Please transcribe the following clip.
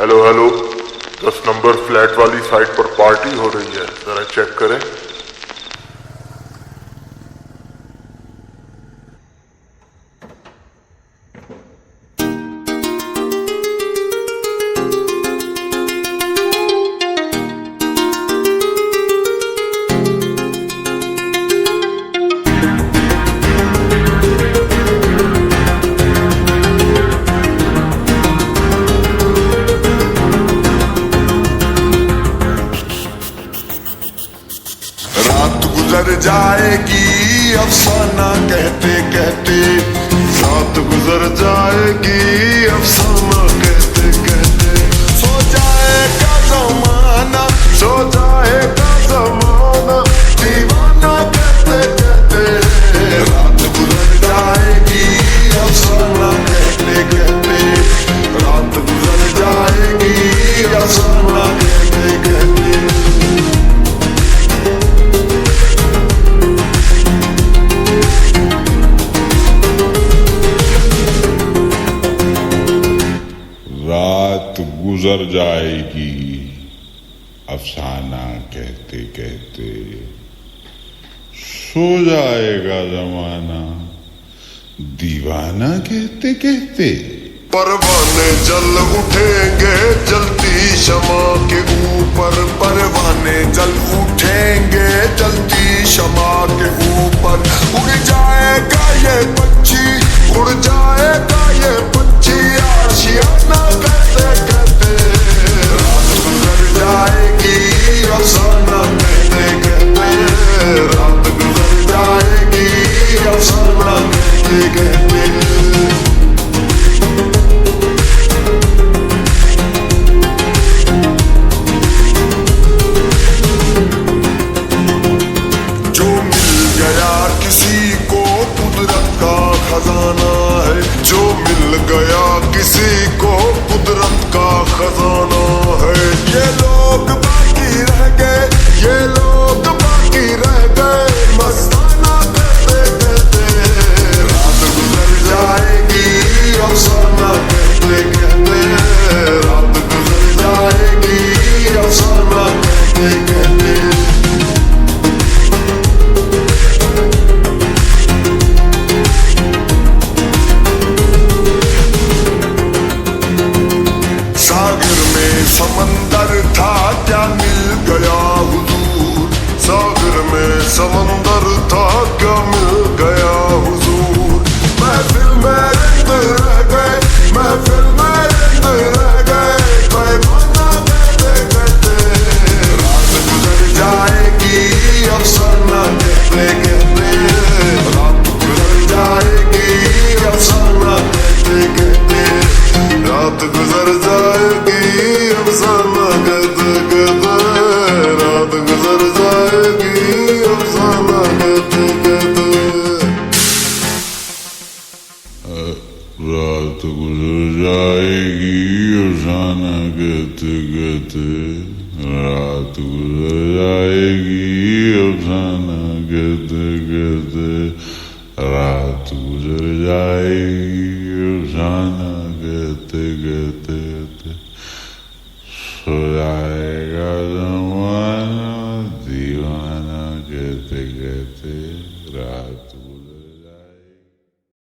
Hello hello, 10 number flat वाली side पर party हो रही है, जरा चेक करें। रात गुजर जाएगी अफसाना कहते कहते, रात गुजर जाएगी अफसाना कहते कहते। सो जाएगा जमाना, सो जाएगा जमाना, दीवाना कहते कहते। रात गुजर जाएगी अफसाना कहते कहते, रात गुजर जाएगी अफसाना कहते कहते। रात गुजर जाएगी अफसाना कहते कहते, सो जाएगा जमाना दीवाना कहते कहते। परवाने जल उठेंगे जलती शमा के ऊपर, परवाने जल उठेंगे जलती शमा के ऊपर। उड़ जाएगा ये पंछी, उड़ जाएगा ये पंछी आशियाना कहते कहते। रात गुजर जाएगी अफसाना कहते कहते, रात गुजर जाएगी अफसाना कहते कहते। खजाना है जो मिल गया किसी को, कुदरत का खजाना है। ये लोग बाकी रह गए, ये लोग बाकी रह गए मस्ताना कहते कहते। रात गुजर जाएगी अफसाना कहते कहते, रात गुजर जाएगी अफसाना कहते कहते। समंदर था क्या मिल गया हुजूर, सागर में समंदर था क्या मिल गया हुजूर। महफिल में रंग रह गए, महफिल में रंग रह गए पैमाना कहते कहते। रात गुजर जाएगी अफसाना कहते कहते, रात गुजर जाएगी अफसाना कहते कहते। रात गुजर जाएगी अफसाना कहते कहते, रात गुजर जाएगी अफसाना कहते कहते। रात गुजर जाएगी अफसाना कहते कहते, रात गुजर जाएगी अफसाना कहते कहते, रात गुजर जाएगी अफसाना